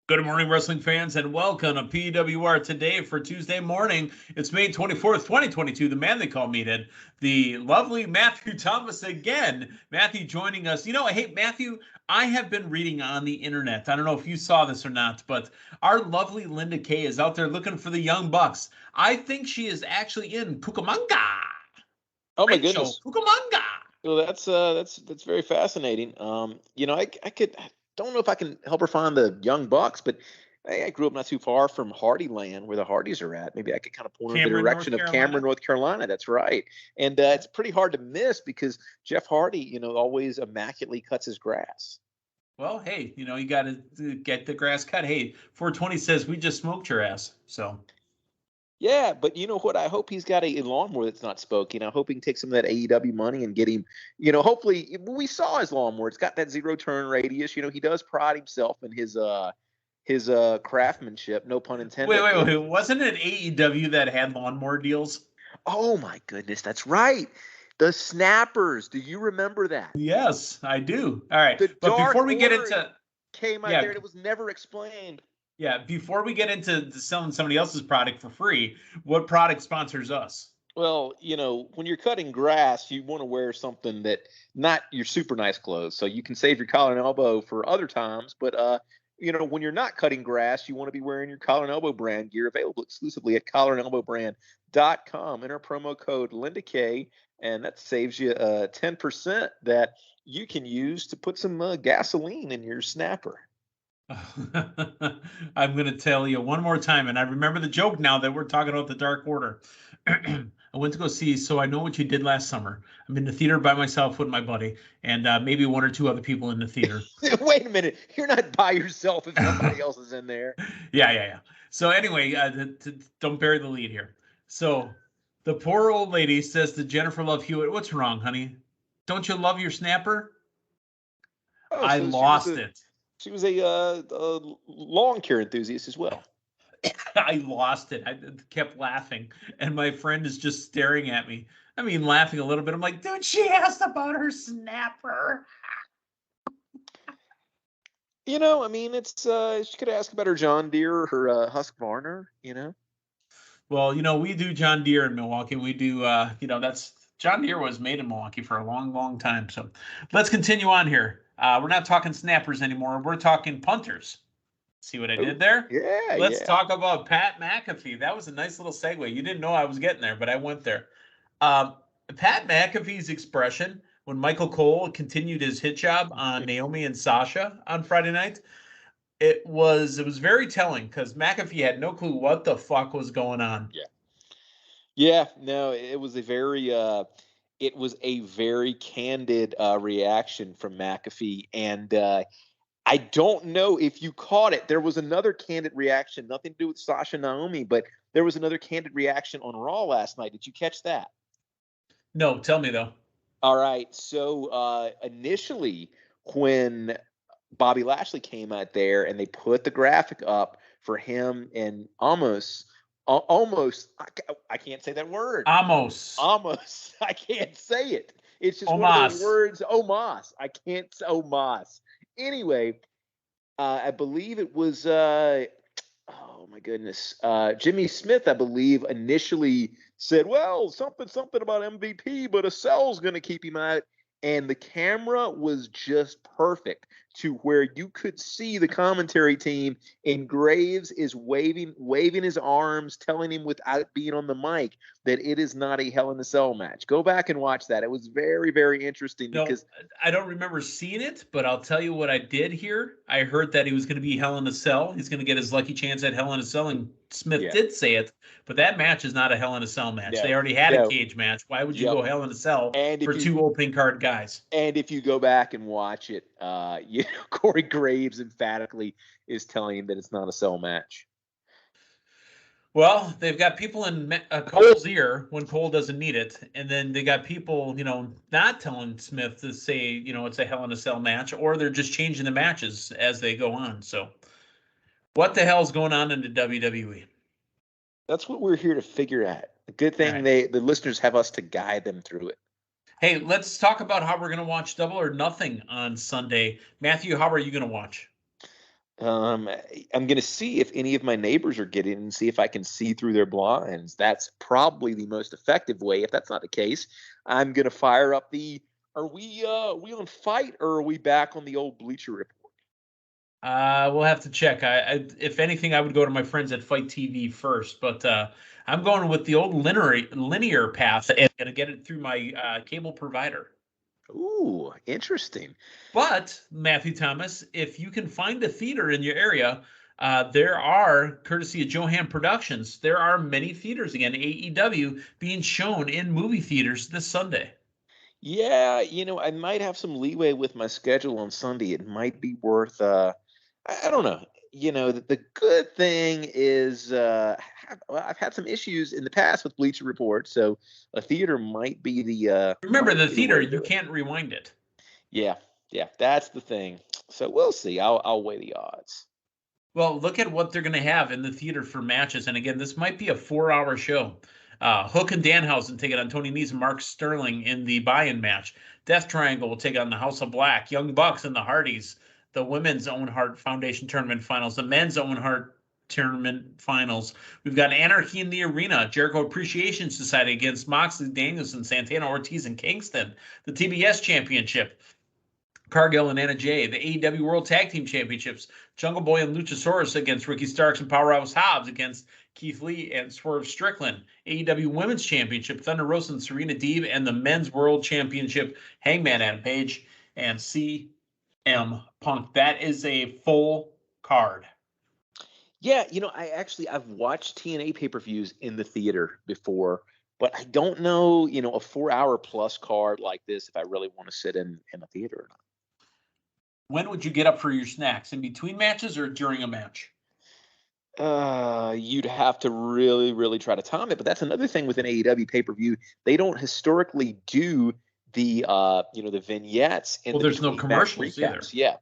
Good morning, wrestling fans, and welcome to PWR today for Tuesday morning. It's May 24th, 2022. The man they call Meathead, the lovely Matthew Thomas again. Matthew joining us. Hey, Matthew, I have been reading on the internet. I don't know if you saw this or not, but our lovely Linda Kay is out there looking for the Young Bucks. I think she is actually in Cucamonga. Oh my Rancho goodness. Cucamonga. Well, that's very fascinating. I don't know if I can help her find the Young Bucks, but hey, I grew up not too far from Hardy Land, where the Hardys are at. Maybe I could kind of point her in the Cameron, North direction of Carolina. Cameron, North Carolina. That's right. And it's pretty hard to miss because Jeff Hardy, always immaculately cuts his grass. Well, hey, you got to get the grass cut. Hey, 420 says we just smoked your ass. So, Yeah, but you know what? I hope he's got a lawnmower that's not spoken. I hope he can take some of that AEW money and get him, hopefully we saw his lawnmower. It's got that zero turn radius. He does pride himself in his craftsmanship, no pun intended. Wait. Wasn't it AEW that had lawnmower deals? Oh my goodness, that's right. The snappers. Do you remember that? Yes, I do. All right. The But Dark before we get Order into came out yeah, there and it was never explained. before we get into selling somebody else's product for free, what product sponsors us? Well, when you're cutting grass, you want to wear something that not your super nice clothes, so you can save your collar and elbow for other times. But when you're not cutting grass, you want to be wearing your collar and elbow brand gear, available exclusively at collarandelbowbrand.com. Enter promo code Linda K, and that saves you 10% that you can use to put some gasoline in your snapper. I'm going to tell you one more time, and I remember the joke now that we're talking about the Dark Order. I went to go see So I Know What You Did Last Summer. I'm in the theater by myself with my buddy, and maybe one or two other people in the theater. Wait a minute. You're not by yourself if somebody else is in there. Yeah. So anyway, don't bury the lead here. So the poor old lady says to Jennifer Love Hewitt, "What's wrong, honey? Don't you love your snapper?" Oh, I so lost it. She was a lawn care enthusiast as well. I lost it. I kept laughing, and my friend is just staring at me. I mean, laughing a little bit. I'm like, dude, she asked about her snapper. It's she could ask about her John Deere or her Husqvarna. Well, we do John Deere in Milwaukee. We do, that's John Deere was made in Milwaukee for a long, long time. So let's continue on here. We're not talking snappers anymore. We're talking punters. See what I did there? Yeah. Let's talk about Pat McAfee. That was a nice little segue. You didn't know I was getting there, but I went there. Pat McAfee's expression when Michael Cole continued his hit job on Naomi and Sasha on Friday night, it was very telling because McAfee had no clue what the fuck was going on. Yeah. No, it was a very candid reaction from McAfee, and I don't know if you caught it. There was another candid reaction, nothing to do with Sasha and Naomi, but there was another candid reaction on Raw last night. Did you catch that? No, tell me though. All right. So initially, when Bobby Lashley came out there and they put the graphic up for him and almost, I can't say that word. Almost. I can't say it. It's just Omos. one of those words. Omos. I can't say Omos. Anyway, I believe it was, oh my goodness, Jimmy Smith, I believe, initially said, well, something about MVP, but a cell's going to keep him out. And the camera was just perfect to where you could see the commentary team, and Graves is waving his arms, telling him without being on the mic that it is not a Hell in a Cell match. Go back and watch that. It was very, very interesting because I don't remember seeing it, but I'll tell you what I did hear. I heard that he was going to be Hell in a Cell. He's going to get his lucky chance at Hell in a Cell, and Smith did say it, but that match is not a Hell in a Cell match. They already had a cage match. Why would you go Hell in a Cell for two open card guys? And if you go back and watch it, Corey Graves emphatically is telling him that it's not a cell match. Well, they've got people in Cole's ear when Cole doesn't need it, and then they got people, not telling Smith to say, it's a Hell in a Cell match, or they're just changing the matches as they go on. So, what the hell's going on in the WWE? That's what we're here to figure out. The good thing the listeners have us to guide them through it. Hey, let's talk about how we're going to watch Double or Nothing on Sunday. Matthew, how are you going to watch? I'm going to see if any of my neighbors are getting and see if I can see through their blinds. That's probably the most effective way. If that's not the case, I'm going to fire up the. Are we on Fight, or are we back on the old Bleacher Report? We'll have to check. If anything, I would go to my friends at Fight TV first, but I'm going with the old linear path and gonna get it through my cable provider. Ooh, interesting. But Matthew Thomas, if you can find a theater in your area, there are, courtesy of Johan Productions, there are many theaters again, AEW being shown in movie theaters this Sunday. Yeah, I might have some leeway with my schedule on Sunday. It might be worth. I don't know. The good thing is, I've had some issues in the past with Bleacher Report, so a theater might be the. Remember, the theater, you can't rewind it. Yeah, that's the thing. So we'll see. I'll weigh the odds. Well, look at what they're going to have in the theater for matches. And again, this might be a 4-hour show. Hook and Danhausen take it on Tony Nese and Mark Sterling in the buy-in match. Death Triangle will take on the House of Black. Young Bucks and the Hardys. The Women's Owen Hart Foundation Tournament Finals. The Men's Owen Hart Tournament Finals. We've got Anarchy in the Arena. Jericho Appreciation Society against Moxley, Danielson, Santana, Ortiz, and Kingston. The TBS Championship. Cargill and Anna Jay, the AEW World Tag Team Championships, Jungle Boy and Luchasaurus against Ricky Starks and Powerhouse Hobbs against Keith Lee and Swerve Strickland, AEW Women's Championship, Thunder Rosa and Serena Deeb, and the Men's World Championship, Hangman Adam Page and CM Punk. That is a full card. Yeah, I've watched TNA pay-per-views in the theater before, but I don't know, a 4-hour plus card like this, if I really want to sit in a theater or not. When would you get up for your snacks? In between matches or during a match? You'd have to really, really try to time it. But that's another thing with an AEW pay-per-view. They don't historically do the the vignettes. Well, there's no commercials either. Yeah.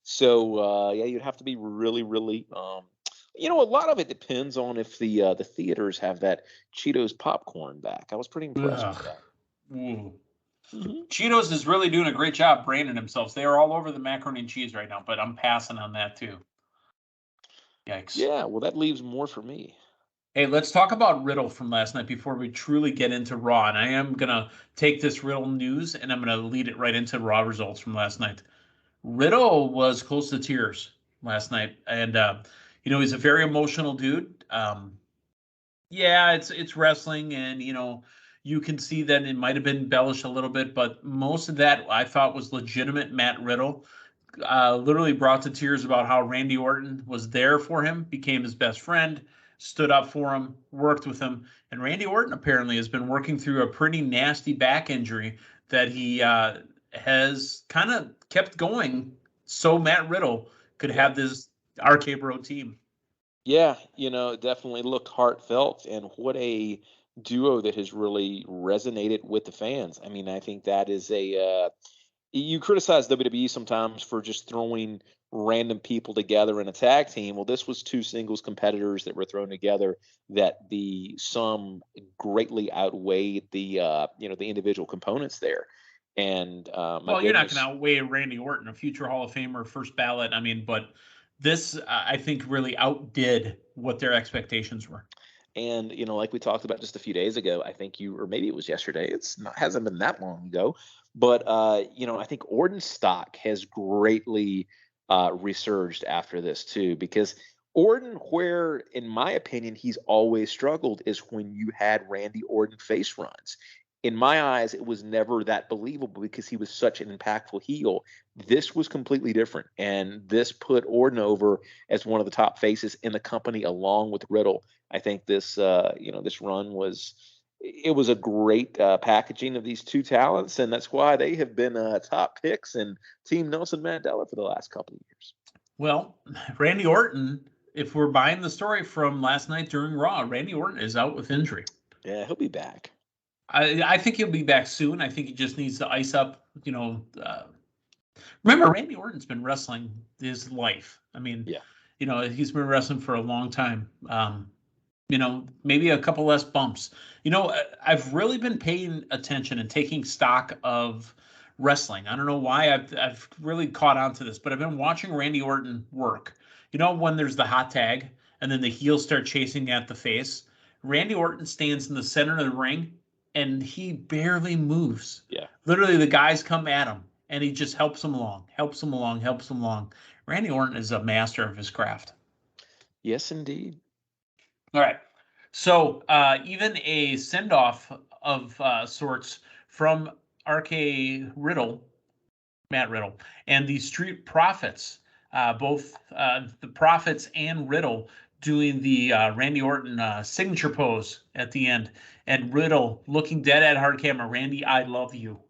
So you'd have to be really, really. A lot of it depends on if the theaters have that Cheetos popcorn back. I was pretty impressed with that. Ooh. Mm-hmm. Cheetos is really doing a great job branding themselves. They are all over the macaroni and cheese right now, but I'm passing on that too. Yikes. Yeah, well, that leaves more for me. Hey, let's talk about Riddle from last night before we truly get into Raw. And I am going to take this Riddle news and I'm going to lead it right into Raw results from last night. Riddle was close to tears last night. And, he's a very emotional dude. Yeah, it's wrestling and, you can see that it might have been embellished a little bit, but most of that I thought was legitimate Matt Riddle. Literally brought to tears about how Randy Orton was there for him, became his best friend, stood up for him, worked with him. And Randy Orton apparently has been working through a pretty nasty back injury that he has kind of kept going so Matt Riddle could have this RK Bro team. Yeah, definitely looked heartfelt, and what a duo that has really resonated with the fans. I mean, I think that is you criticize WWE sometimes for just throwing random people together in a tag team. Well, this was two singles competitors that were thrown together that the sum greatly outweighed the individual components there. And you're not going to outweigh Randy Orton, a future Hall of Famer, first ballot. I mean, but this I think really outdid what their expectations were. And, like we talked about just a few days ago, I think or maybe it was yesterday, hasn't been that long ago, but, I think Orton's stock has greatly resurged after this too, because Orton, where, in my opinion, he's always struggled is when you had Randy Orton face runs. In my eyes, it was never that believable because he was such an impactful heel. This was completely different, and this put Orton over as one of the top faces in the company, along with Riddle. I think this, this run was a great packaging of these two talents, and that's why they have been top picks in Team Nelson Mandela for the last couple of years. Well, Randy Orton, if we're buying the story from last night during Raw, Randy Orton is out with injury. Yeah, he'll be back. I think he'll be back soon. I think he just needs to ice up, remember, Randy Orton's been wrestling his life. I mean, he's been wrestling for a long time. Maybe a couple less bumps. I've really been paying attention and taking stock of wrestling. I don't know why I've really caught on to this, but I've been watching Randy Orton work. You know when there's the hot tag and then the heels start chasing at the face? Randy Orton stands in the center of the ring and he barely moves. Yeah. Literally, the guys come at him and he just helps them along, helps them along, helps them along. Randy Orton is a master of his craft. Yes, indeed. All right. So even a send-off of sorts from RK Riddle, Matt Riddle, and the Street Profits, both the Profits and Riddle doing the Randy Orton signature pose at the end, and Riddle looking dead at hard camera. Randy, I love you.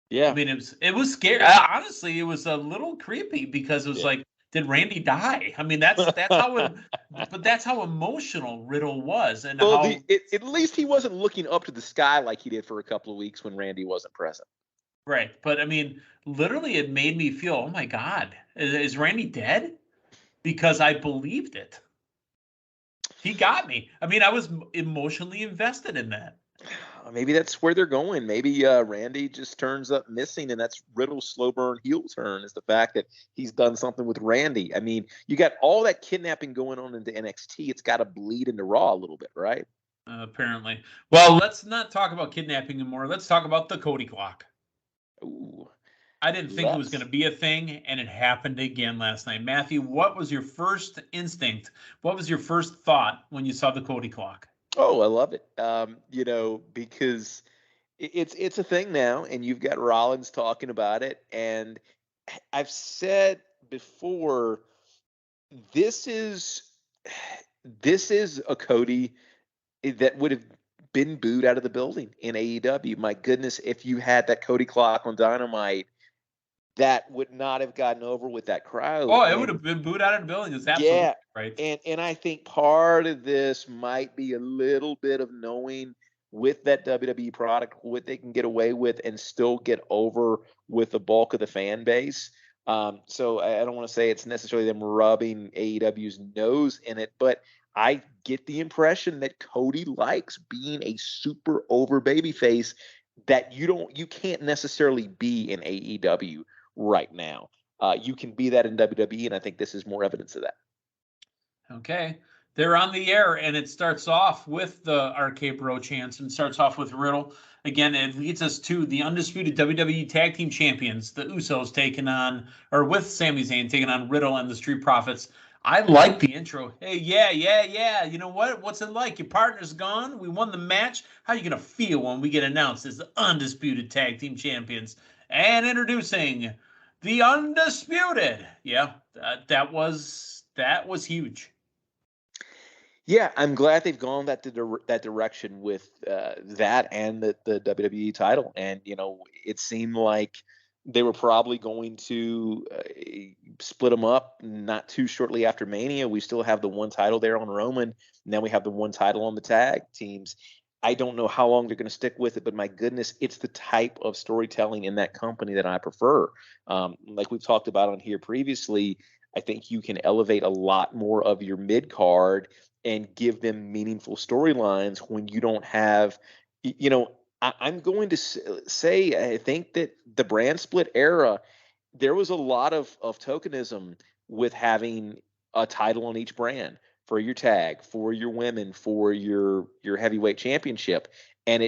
Yeah. I mean, it was scary. Honestly, it was a little creepy because it was like, did Randy die? I mean, that's how but that's how emotional Riddle was, and well, how at least he wasn't looking up to the sky like he did for a couple of weeks when Randy wasn't present. right. But I mean, literally, it made me feel, oh my God, is Randy dead? Because I believed it. He got me. I mean, I was emotionally invested in that. Maybe that's where they're going. Maybe Randy just turns up missing, and that's Riddle's slow burn heel turn is the fact that he's done something with Randy. I mean, you got all that kidnapping going on into NXT. It's got to bleed into Raw a little bit, right? Apparently. Well, let's not talk about kidnapping anymore. Let's talk about the Cody clock. Ooh. I didn't think it was going to be a thing, and it happened again last night. Matthew, what was your first instinct? What was your first thought when you saw the Cody clock? Oh, I love it. Because it's a thing now, and you've got Rollins talking about it, and I've said before, this is a Cody that would have been booed out of the building in AEW. My goodness, if you had that Cody clock on Dynamite, that would not have gotten over with that crowd. Oh, it would have been booed out of the building. It's absolutely right. And I think part of this might be a little bit of knowing with that WWE product what they can get away with and still get over with the bulk of the fan base. So I don't want to say it's necessarily them rubbing AEW's nose in it, but I get the impression that Cody likes being a super over babyface that you can't necessarily be in AEW right now. You can be that in WWE, and I think this is more evidence of that. Okay. They're on the air, and it starts off with the RK Bro chants and starts off with Riddle. Again, it leads us to the undisputed WWE Tag Team Champions, the Usos with Sami Zayn taking on Riddle and the Street Profits. I like the intro. Hey, yeah. You know what? What's it like? Your partner's gone. We won the match. How are you going to feel when we get announced as the undisputed Tag Team Champions? And introducing the Undisputed. Yeah, that was huge. Yeah, I'm glad they've gone that direction with that and the WWE title. And, it seemed like they were probably going to split them up not too shortly after Mania. We still have the one title there on Roman. Now we have the one title on the tag teams. I don't know how long they're going to stick with it, but my goodness, it's the type of storytelling in that company that I prefer. Like we've talked about on here previously, I think you can elevate a lot more of your mid-card and give them meaningful storylines when you don't have, I'm going to say, I think that the brand split era, there was a lot of tokenism with having a title on each brand for your tag, for your women, for your heavyweight championship. And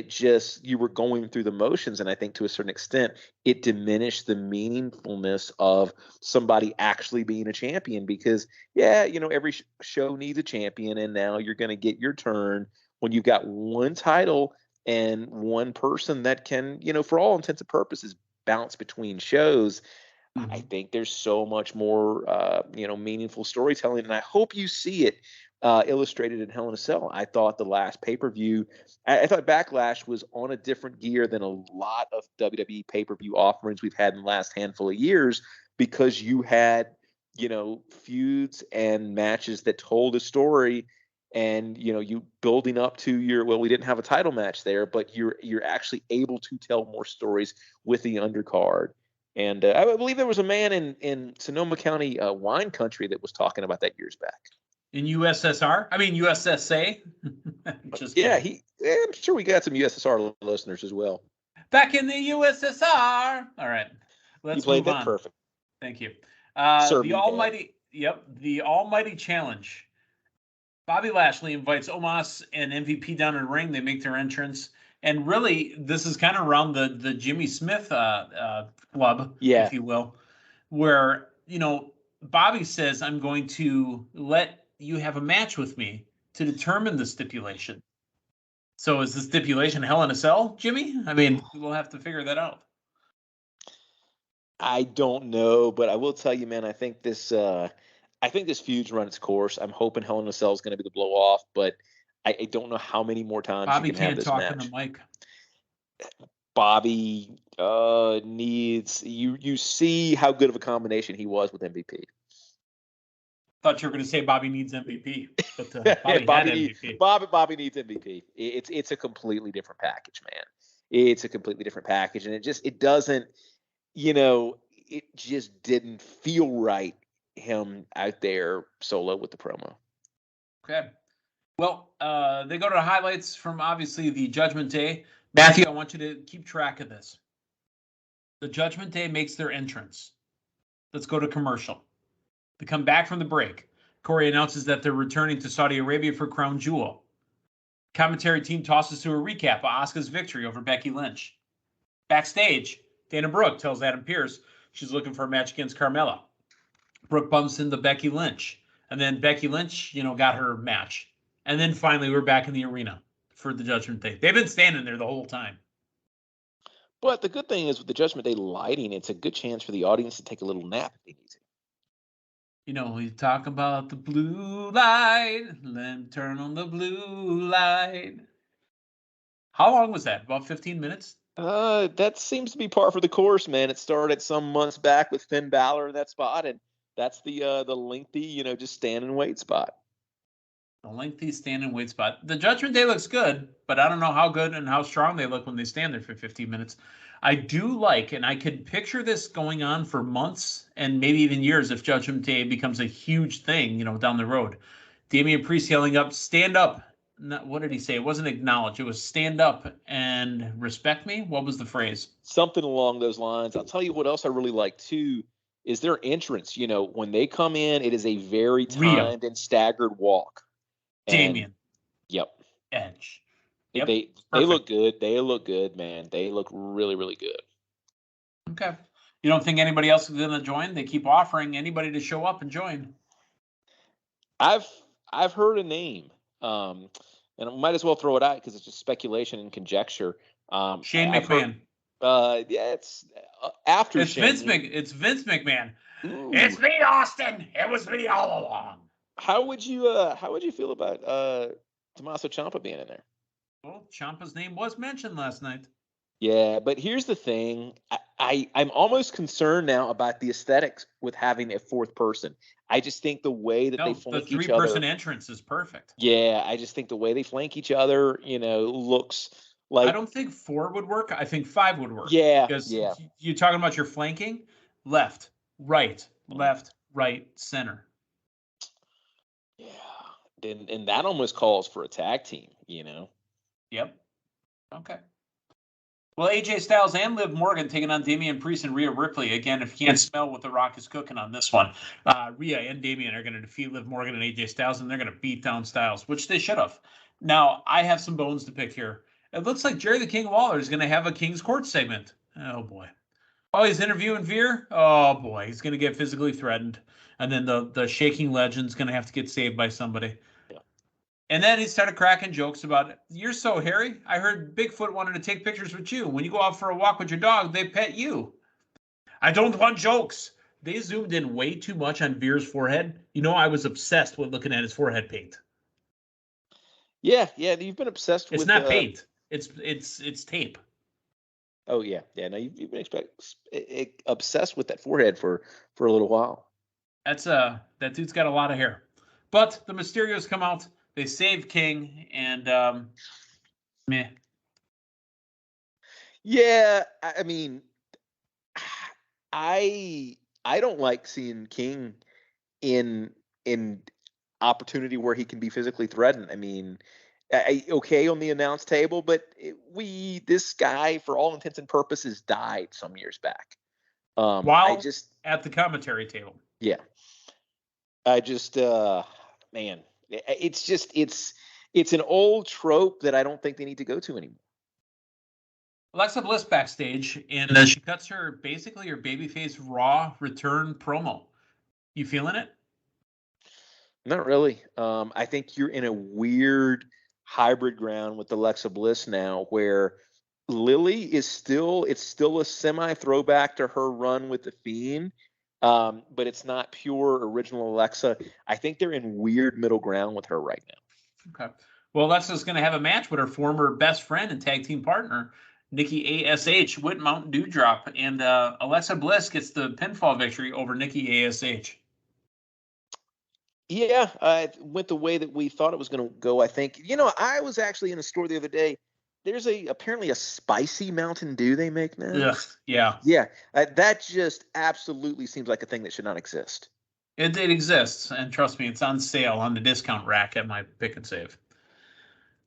you were going through the motions. And I think to a certain extent, it diminished the meaningfulness of somebody actually being a champion because, every show needs a champion. And now you're going to get your turn when you've got one title and one person that can, for all intents and purposes, bounce between shows. Mm-hmm. I think there's so much more, meaningful storytelling. And I hope you see it illustrated in Hell in a Cell. I thought the last pay-per-view, I thought Backlash was on a different gear than a lot of WWE pay-per-view offerings we've had in the last handful of years because you had, feuds and matches that told a story and, you building up to we didn't have a title match there, but you're actually able to tell more stories with the undercard. And I believe there was a man in Sonoma County wine country that was talking about that years back. In USSR? I mean, USSA? I'm sure we got some USSR listeners as well. Back in the USSR. All right. Let's you played move that on. Perfect. Thank you. The Yep, the Almighty Challenge. Bobby Lashley invites Omos and MVP down in the ring. They make their entrance. And really, this is kind of around the Jimmy Smith club, Yeah. if you will, where, Bobby says, I'm going to let you have a match with me to determine the stipulation. So is the stipulation Hell in a Cell, Jimmy? I mean, we'll have to figure that out. I don't know, but I will tell you, man, I think this feud's run its course. I'm hoping Hell in a Cell is going to be the blow off, but I don't know how many more times you Bobby can have can't this talk in the match. mic. Bobby needs you see how good of a combination he was with MVP. Thought you were going to say Bobby needs MVP, but Bobby had MVP. Bobby needs MVP. It's a completely different package, man. It's a completely different package, and it doesn't, it just didn't feel right him out there solo with the promo. Okay. Well, they go to the highlights from obviously the Judgment Day. Matthew, I want you to keep track of this. The Judgment Day makes their entrance. Let's go to commercial. They come back from the break. Corey announces that they're returning to Saudi Arabia for Crown Jewel. Commentary team tosses to a recap of Asuka's victory over Becky Lynch. Backstage, Dana Brooke tells Adam Pearce she's looking for a match against Carmella. Brooke bumps into Becky Lynch. And then Becky Lynch, got her match. And then finally, we're back in the arena for the Judgment Day. They've been standing there the whole time. But the good thing is with the Judgment Day lighting, it's a good chance for the audience to take a little nap if they need to. We talk about the blue light, then turn on the blue light. How long was that? About 15 minutes? That seems to be par for the course, man. It started some months back with Finn Balor in that spot, and that's the lengthy, just stand and wait spot. The lengthy stand and wait spot. The Judgment Day looks good, but I don't know how good and how strong they look when they stand there for 15 minutes. I do like, and I could picture this going on for months and maybe even years if Judgment Day becomes a huge thing, down the road. Damian Priest yelling up, stand up. What did he say? It wasn't acknowledge. It was stand up and respect me. What was the phrase? Something along those lines. I'll tell you what else I really like too is their entrance. When they come in, it is a very timed and staggered walk. Damian. Yep. Edge. Yep. They look good. They look good, man. They look really, really good. Okay. You don't think anybody else is going to join? They keep offering anybody to show up and join. I've heard a name, and I might as well throw it out because it's just speculation and conjecture. Shane McMahon. It's after it's Shane. It's Vince McMahon. Ooh. It's me, Austin. It was me all along. How would you feel about Tommaso Ciampa being in there? Well, Ciampa's name was mentioned last night. Yeah, but here's the thing. I'm almost concerned now about the aesthetics with having a fourth person. I just think the way that they flank each other. The three-person entrance is perfect. Yeah, I just think the way they flank each other, looks like. I don't think 4 would work. I think 5 would work. Yeah, because yeah. You're talking about your flanking, left, right, center. Yeah, and that almost calls for a tag team, Yep. Okay. Well, AJ Styles and Liv Morgan taking on Damian Priest and Rhea Ripley. Again, if you can't smell what The Rock is cooking on this one, Rhea and Damian are going to defeat Liv Morgan and AJ Styles, and they're going to beat down Styles, which they should have. Now, I have some bones to pick here. It looks like Jerry the King Lawler is going to have a King's Court segment. Oh, boy. Oh, he's interviewing Veer? Oh, boy. He's going to get physically threatened. And then the shaking legend's going to have to get saved by somebody. And then he started cracking jokes about it. You're so hairy. I heard Bigfoot wanted to take pictures with you. When you go out for a walk with your dog, they pet you. I don't want jokes. They zoomed in way too much on Veer's forehead. I was obsessed with looking at his forehead paint. Yeah. You've been obsessed with. It's not paint. It's tape. Oh yeah. No, you've been obsessed with that forehead for a little while. That dude's got a lot of hair. But the Mysterios come out. They save King, and meh. Yeah, I mean, I don't like seeing King in opportunity where he can be physically threatened. I mean, okay on the announce table, but this guy, for all intents and purposes, died some years back. While at the commentary table. Yeah. I just, man, it's just, it's an old trope that I don't think they need to go to anymore. Alexa Bliss backstage, and she cuts her babyface Raw return promo. You feeling it? Not really. I think you're in a weird hybrid ground with Alexa Bliss now, where Lily is still, it's still a semi throwback to her run with the Fiend, but it's not pure original Alexa. I think they're in weird middle ground with her right now. Okay. Well, Alexa's going to have a match with her former best friend and tag team partner, Nikki ASH, with Mountain Dew Drop, and Alexa Bliss gets the pinfall victory over Nikki ASH. Yeah, it went the way that we thought it was going to go. I think. I was actually in a store the other day. There's apparently a spicy Mountain Dew they make now. Yeah. Yeah, that just absolutely seems like a thing that should not exist. It exists, and trust me, it's on sale on the discount rack at my Pick and Save.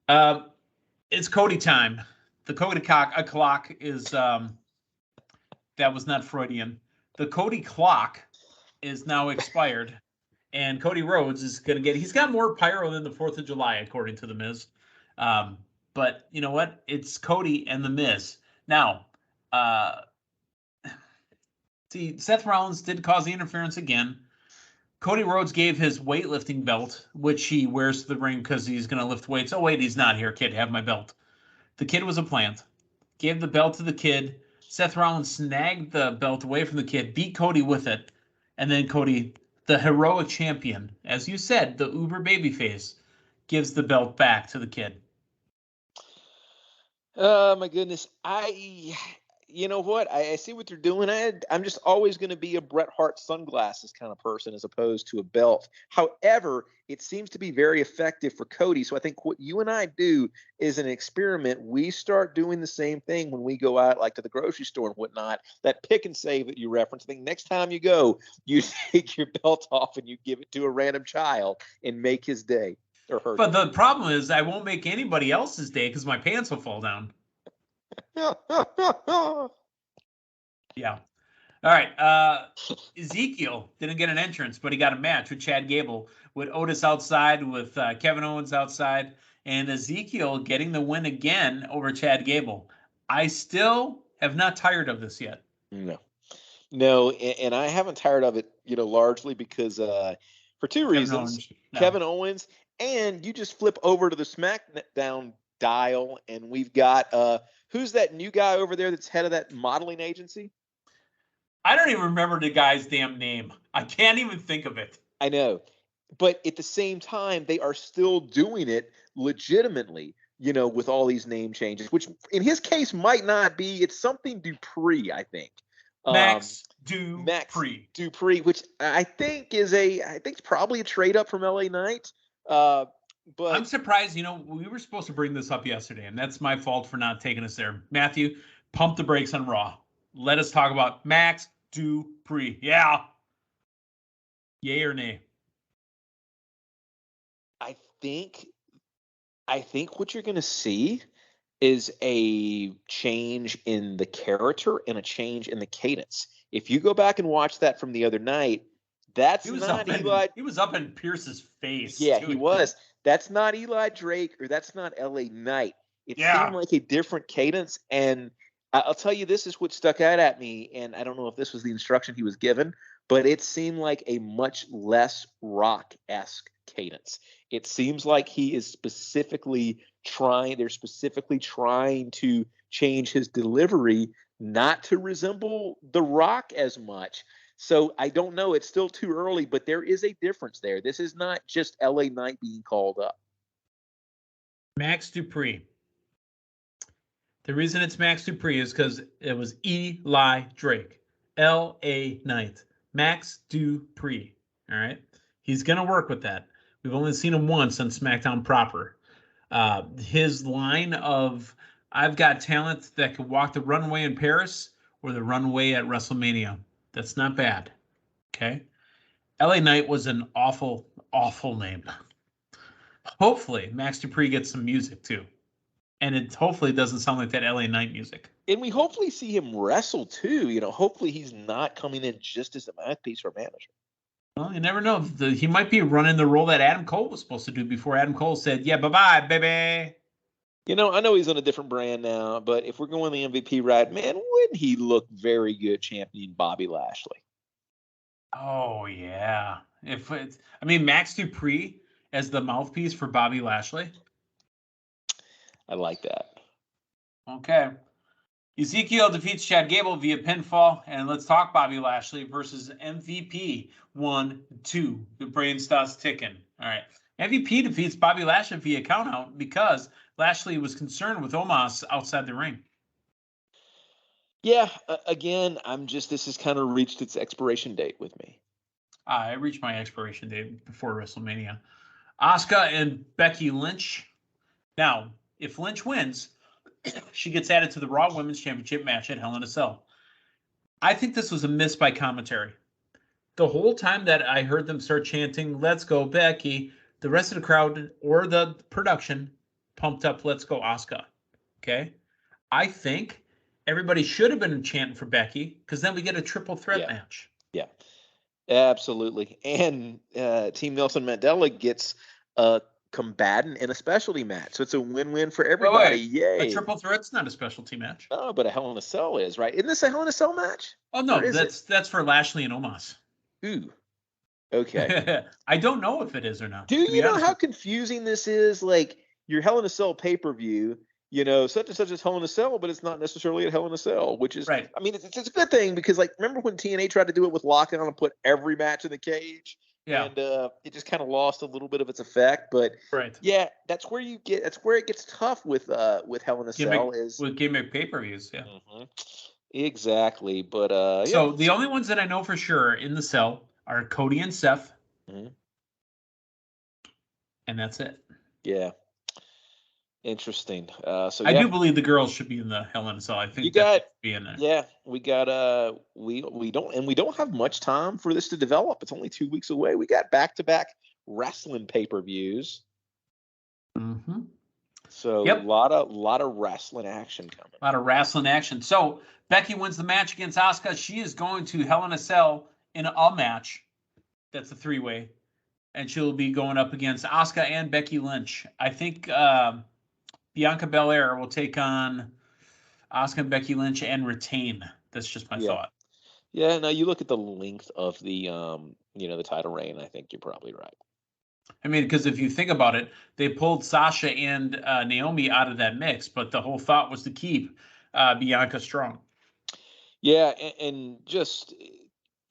It's Cody time. The Cody clock is that was not Freudian. The Cody clock is now expired, and Cody Rhodes is going to he's got more pyro than the 4th of July, according to The Miz. But you know what? It's Cody and The Miz. Now, see, Seth Rollins did cause the interference again. Cody Rhodes gave his weightlifting belt, which he wears to the ring because he's going to lift weights. Oh, wait, he's not here, kid. Have my belt. The kid was a plant. Gave the belt to the kid. Seth Rollins snagged the belt away from the kid, beat Cody with it. And then Cody, the heroic champion, as you said, the uber babyface, gives the belt back to the kid. Oh, my goodness. You know what? I see what they're doing. I'm just always going to be a Bret Hart sunglasses kind of person as opposed to a belt. However, it seems to be very effective for Cody. So I think what you and I do is an experiment. We start doing the same thing when we go out, like to the grocery store and whatnot. That Pick and Save that you referenced. I think next time you go, you take your belt off and you give it to a random child and make his day or her. But the problem is I won't make anybody else's day because my pants will fall down. Yeah. All right. Ezekiel didn't get an entrance, but he got a match with Chad Gable, with Otis outside, with Kevin Owens outside, and Ezekiel getting the win again over Chad Gable. I still have not tired of this yet. No, and I haven't tired of it, largely because for two reasons. Kevin Owens, and you just flip over to the SmackDown dial, and we've got who's that new guy over there that's head of that modeling agency? I don't even remember the guy's damn name. I can't even think of it. I know. But at the same time, they are still doing it legitimately, with all these name changes, which in his case might not be. It's something Dupree, I think. Max Dupree, which I think is probably a trade up from LA Knight. But I'm surprised, we were supposed to bring this up yesterday, and that's my fault for not taking us there. Matthew, pump the brakes on Raw. Let us talk about Max Dupree. Yeah. Yay or nay? I think what you're going to see is a change in the character and a change in the cadence. If you go back and watch that from the other night, that's not Eli. He was up in Pierce's face. Yeah, he was. That's not Eli Drake, or that's not LA Knight. It seemed like a different cadence. And I'll tell you, this is what stuck out at me. And I don't know if this was the instruction he was given, but it seemed like a much less Rock-esque cadence. It seems like he is specifically trying to change his delivery not to resemble The Rock as much. So I don't know. It's still too early, but there is a difference there. This is not just LA Knight being called up. Max Dupree. The reason it's Max Dupree is because it was Eli Drake. LA Knight. Max Dupree. All right? He's going to work with that. We've only seen him once on SmackDown proper. His line of, I've got talent that could walk the runway in Paris or the runway at WrestleMania. That's not bad. Okay? LA Knight was an awful, awful name. Hopefully, Max Dupree gets some music too. And it hopefully doesn't sound like that LA Knight music. And we hopefully see him wrestle too. Hopefully he's not coming in just as a mouthpiece or manager. Well, you never know. He might be running the role that Adam Cole was supposed to do before Adam Cole said, "Yeah, bye-bye, baby." I know he's on a different brand now, but if we're going the MVP ride, man, wouldn't he look very good championing Bobby Lashley? Oh yeah. Max Dupree as the mouthpiece for Bobby Lashley. I like that. Okay. Ezekiel defeats Chad Gable via pinfall, and let's talk Bobby Lashley versus MVP 1-2. The brain starts ticking. All right. MVP defeats Bobby Lashley via countout because Lashley was concerned with Omos outside the ring. Yeah, again, this has kind of reached its expiration date with me. I reached my expiration date before WrestleMania. Asuka and Becky Lynch. Now, if Lynch wins, she gets added to the Raw Women's Championship match at Hell in a Cell. I think this was a miss by commentary. The whole time that I heard them start chanting, "Let's go, Becky," the rest of the crowd or the production pumped up, "Let's go, Asuka." Okay? I think everybody should have been chanting for Becky because then we get a triple threat match. Yeah, absolutely. And Team Nelson Mandela gets a combatant in a specialty match. So it's a win-win for everybody. Yay. A triple threat's not a specialty match. Oh, but a Hell in a Cell is, right? Isn't this a Hell in a Cell match? Oh, no, that's for Lashley and Omos. Ooh. Okay. I don't know if it is or not. Do you know how confusing this is? Like, your Hell in a Cell pay-per-view, such and such is Hell in a Cell, but it's not necessarily a Hell in a Cell, which is, right. I mean, it's a good thing because, like, remember when TNA tried to do it with Lockdown and put every match in the cage? Yeah. And it just kind of lost a little bit of its effect. But, right. Yeah, that's where it gets tough with Hell in a Cell is with gimmick pay-per-views, yeah. Mm-hmm. Exactly. But, So the only ones that I know for sure in the cell are Cody and Seth. Mm-hmm. And that's it. Yeah. Interesting. So I do believe the girls should be in the Hell in a Cell. I think you got be in there. Yeah, we got we don't have much time for this to develop. It's only 2 weeks away. We got back-to-back wrestling pay-per-views. Mm-hmm. So a lot of wrestling action coming. A lot of wrestling action. So Becky wins the match against Asuka. She is going to Hell in a Cell in a match. That's a 3-way. And she'll be going up against Asuka and Becky Lynch. I think Bianca Belair will take on Asuka and Becky Lynch and retain. That's just my thought. Yeah, now you look at the length of the the title reign, I think you're probably right. I mean, because if you think about it, they pulled Sasha and Naomi out of that mix, but the whole thought was to keep Bianca strong. Yeah, and just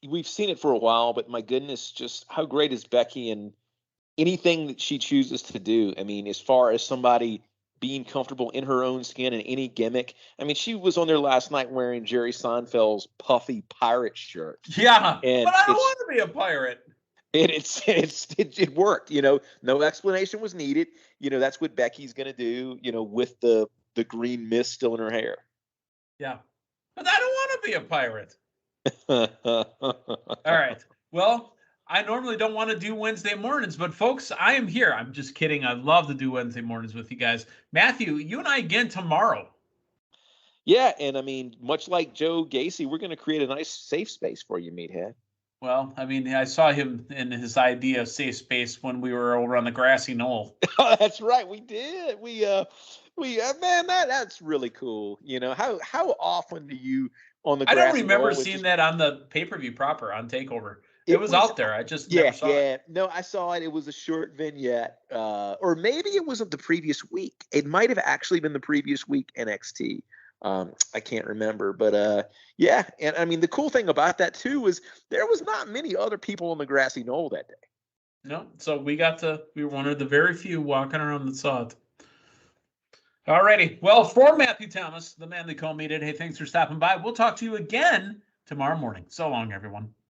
we've seen it for a while, but my goodness, just how great is Becky and anything that she chooses to do. I mean, as far as somebody being comfortable in her own skin and any gimmick. I mean, she was on there last night wearing Jerry Seinfeld's puffy pirate shirt. Yeah, but I don't want to be a pirate. It worked. No explanation was needed. That's what Becky's gonna do. With the green mist still in her hair. Yeah, but I don't want to be a pirate. All right. Well, I normally don't want to do Wednesday mornings, but folks, I am here. I'm just kidding. I love to do Wednesday mornings with you guys. Matthew, you and I again tomorrow. Yeah, and I mean, much like Joe Gacy, we're going to create a nice safe space for you, Meathead. Well, I mean, I saw him in his idea of safe space when we were over on the grassy knoll. Oh, that's right. We did. Man, that's really cool. How often do you on the grassy knoll? I don't remember seeing that on the pay-per-view proper on TakeOver. It was out there. I just never saw it. No, I saw it. It was a short vignette, or maybe it was of the previous week. It might have actually been the previous week NXT. I can't remember, but yeah. And I mean, the cool thing about that too is there was not many other people on the grassy knoll that day. No, so we were one of the very few walking around that saw it. All righty. Well, for Matthew Thomas, the man they call Meathead, hey, thanks for stopping by. We'll talk to you again tomorrow morning. So long, everyone.